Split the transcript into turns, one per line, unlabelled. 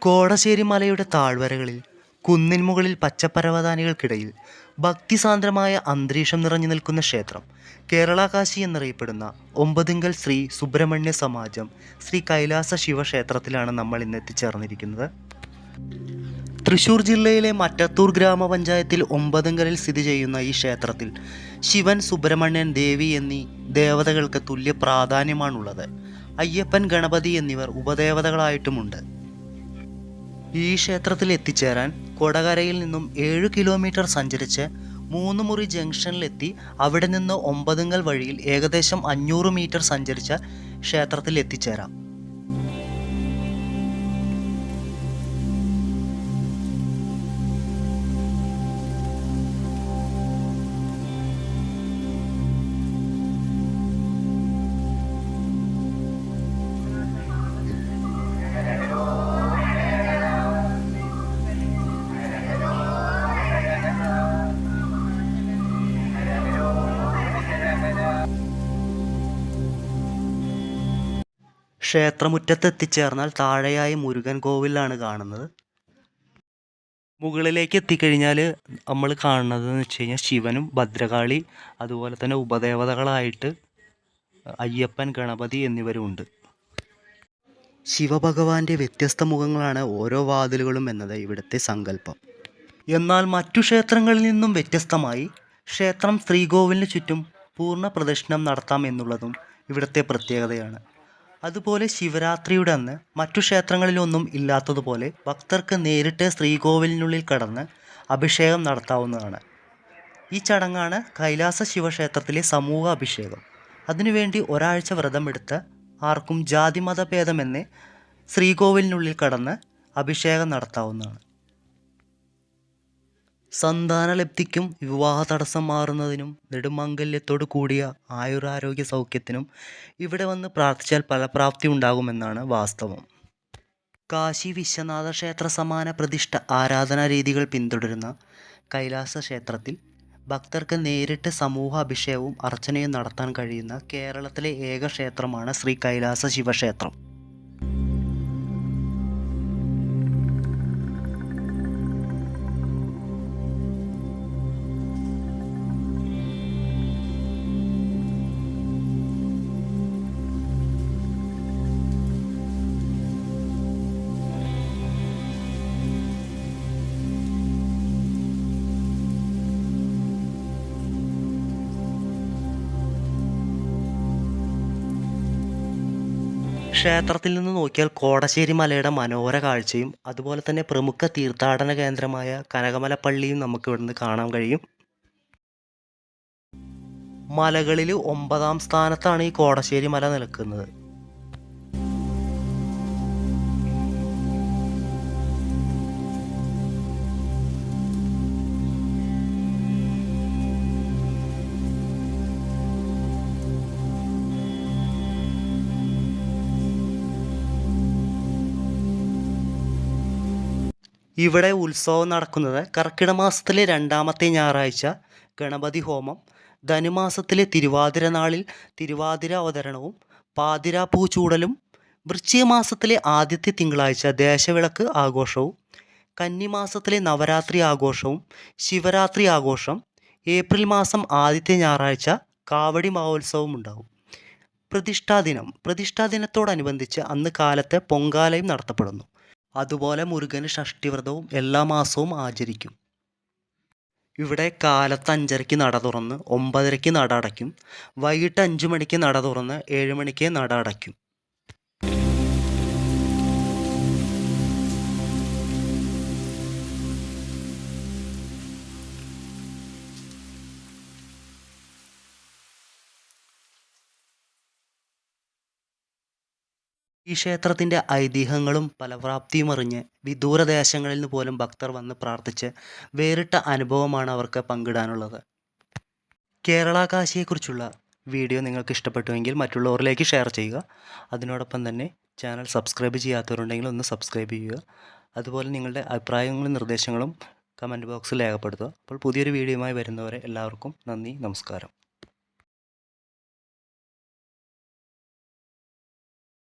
കോടശ്ശേരി മലയുടെ താഴ്വരകളിൽ കുന്നിൻ മുകളിൽ പച്ചപ്പരവതാനികൾക്കിടയിൽ ഭക്തിസാന്ദ്രമായ അന്തരീക്ഷം നിറഞ്ഞു നിൽക്കുന്ന ക്ഷേത്രം കേരളകാശി എന്നറിയപ്പെടുന്ന ഒമ്പതിങ്കൽ ശ്രീ സുബ്രഹ്മണ്യ സമാജം ശ്രീ കൈലാസ ശിവക്ഷേത്രത്തിലാണ് നമ്മൾ ഇന്ന് എത്തിച്ചേർന്നിരിക്കുന്നത്. തൃശ്ശൂർ ജില്ലയിലെ മറ്റത്തൂർ ഗ്രാമപഞ്ചായത്തിൽ ഒമ്പതിങ്കലിൽ സ്ഥിതി ചെയ്യുന്ന ഈ ക്ഷേത്രത്തിൽ ശിവൻ, സുബ്രഹ്മണ്യൻ, ദേവി എന്നീ ദേവതകൾക്ക് തുല്യ പ്രാധാന്യമാണുള്ളത്. അയ്യപ്പൻ, ഗണപതി എന്നിവർ ഉപദേവതകളായിട്ടുമുണ്ട്. ഈ ക്ഷേത്രത്തിൽ എത്തിച്ചേരാൻ കൊടകരയിൽ നിന്നും 7 കിലോമീറ്റർ സഞ്ചരിച്ച് മൂന്നുമുറി ജംഗ്ഷനിലെത്തി അവിടെ നിന്ന് ഒമ്പതിങ്കൽ വഴിയിൽ ഏകദേശം 500 മീറ്റർ സഞ്ചരിച്ച ക്ഷേത്രത്തിൽ എത്തിച്ചേരാം. ക്ഷേത്രമുറ്റത്ത് എത്തിച്ചേർന്നാൽ താഴെയായി മുരുകൻ കോവിലാണ് കാണുന്നത്. മുകളിലേക്ക് എത്തിക്കഴിഞ്ഞാൽ നമ്മൾ കാണുന്നത് എന്ന് വെച്ച് കഴിഞ്ഞാൽ ശിവനും ഭദ്രകാളി, അതുപോലെ തന്നെ ഉപദേവതകളായിട്ട് അയ്യപ്പൻ, ഗണപതി എന്നിവരുമുണ്ട്. ശിവഭഗവാന്റെ വ്യത്യസ്ത മുഖങ്ങളാണ് ഓരോ വാതിലുകളും എന്നത് ഇവിടുത്തെ സങ്കല്പം. എന്നാൽ മറ്റു ക്ഷേത്രങ്ങളിൽ നിന്നും വ്യത്യസ്തമായി ക്ഷേത്രം ശ്രീകോവിലിന് ചുറ്റും പൂർണ്ണ പ്രദക്ഷിണം നടത്താം എന്നുള്ളതും ഇവിടുത്തെ പ്രത്യേകതയാണ്. അതുപോലെ ശിവരാത്രിയുടെ അന്ന് മറ്റു ക്ഷേത്രങ്ങളിലൊന്നും ഇല്ലാത്തതുപോലെ ഭക്തർക്ക് നേരിട്ട് ശ്രീകോവിലിനുള്ളിൽ കടന്ന് അഭിഷേകം നടത്താവുന്നതാണ്. ഈ ചടങ്ങാണ് കൈലാസ ശിവക്ഷേത്രത്തിലെ സമൂഹ അഭിഷേകം. അതിനുവേണ്ടി ഒരാഴ്ച വ്രതമെടുത്ത് ആർക്കും ജാതിമത ഭേദമെന്ന് ശ്രീകോവിലിനുള്ളിൽ കടന്ന് അഭിഷേകം നടത്താവുന്നതാണ്. സന്താനലബ്ധിക്കും വിവാഹ തടസ്സം മാറുന്നതിനും നെടുമംഗല്യത്തോടു കൂടിയ ആയുരാരോഗ്യ സൗഖ്യത്തിനും ഇവിടെ വന്ന് പ്രാർത്ഥിച്ചാൽ ഫലപ്രാപ്തി ഉണ്ടാകുമെന്നാണ് വാസ്തവം. കാശി വിശ്വനാഥ ക്ഷേത്ര സമാന പ്രതിഷ്ഠ ആരാധനാ രീതികൾ പിന്തുടരുന്ന കൈലാസ ക്ഷേത്രത്തിൽ ഭക്തർക്ക് നേരിട്ട് സമൂഹ അഭിഷേകവും അർച്ചനയും നടത്താൻ കഴിയുന്ന കേരളത്തിലെ ഏക ക്ഷേത്രമാണ് ശ്രീ കൈലാസ ശിവക്ഷേത്രം. ക്ഷേത്രത്തിൽ നിന്ന് നോക്കിയാൽ കോടശ്ശേരി മലയുടെ മനോഹര കാഴ്ചയും അതുപോലെ തന്നെ പ്രമുഖ തീർത്ഥാടന കേന്ദ്രമായ കനകമല പള്ളിയും നമുക്ക് ഇവിടുന്ന് കാണാൻ കഴിയും. മലകളിൽ 9ാം സ്ഥാനത്താണ് ഈ കോടശ്ശേരി മല നിൽക്കുന്നത്. ഇവിടെ ഉത്സവം നടക്കുന്നത് കർക്കിടക മാസത്തിലെ 2ാമത്തെ ഞായറാഴ്ച ഗണപതി ഹോമം, ധനുമാസത്തിലെ തിരുവാതിര നാളിൽ തിരുവാതിര അവതരണവും പാതിരാപ്പൂ ചൂടലും, വൃശ്ചിക മാസത്തിലെ ആദ്യത്തെ തിങ്കളാഴ്ച ദേശവിളക്ക് ആഘോഷവും, കന്നിമാസത്തിലെ നവരാത്രി ആഘോഷവും ശിവരാത്രി ആഘോഷം, ഏപ്രിൽ മാസം ആദ്യത്തെ ഞായറാഴ്ച കാവടി മഹോത്സവവും ഉണ്ടാവും. പ്രതിഷ്ഠാദിനത്തോടനുബന്ധിച്ച് അന്ന് കാലത്ത് പൊങ്കാലയും നടത്തപ്പെടുന്നു. അതുപോലെ മുരുകന് ഷഷ്ഠിവ്രതവും എല്ലാ മാസവും ആചരിക്കും. ഇവിടെ കാലത്ത് 5:30 നട തുറന്ന് 9:30 നട അടയ്ക്കും. വൈകിട്ട് 5 മണിക്ക് നട തുറന്ന് 7 മണിക്ക് നട അടയ്ക്കും. ഈ ക്ഷേത്രത്തിൻ്റെ ഐതിഹ്യങ്ങളും ഫലപ്രാപ്തിയും അറിഞ്ഞ് വിദൂരദേശങ്ങളിൽ നിന്ന് പോലും ഭക്തർ വന്ന് പ്രാർത്ഥിച്ച് വേറിട്ട അനുഭവമാണ് അവർക്ക് പങ്കിടാനുള്ളത്. കേരളകാശിയെക്കുറിച്ചുള്ള വീഡിയോ നിങ്ങൾക്ക് ഇഷ്ടപ്പെട്ടുവെങ്കിൽ മറ്റുള്ളവരിലേക്ക് ഷെയർ ചെയ്യുക. അതിനോടൊപ്പം തന്നെ ചാനൽ സബ്സ്ക്രൈബ് ചെയ്യാത്തവരുണ്ടെങ്കിൽ ഒന്ന് സബ്സ്ക്രൈബ് ചെയ്യുക. അതുപോലെ നിങ്ങളുടെ അഭിപ്രായങ്ങളും നിർദ്ദേശങ്ങളും കമൻറ്റ് ബോക്സിൽ രേഖപ്പെടുത്തുക. അപ്പോൾ പുതിയൊരു വീഡിയോയുമായി വരുന്നവരെ എല്ലാവർക്കും നന്ദി, നമസ്കാരം.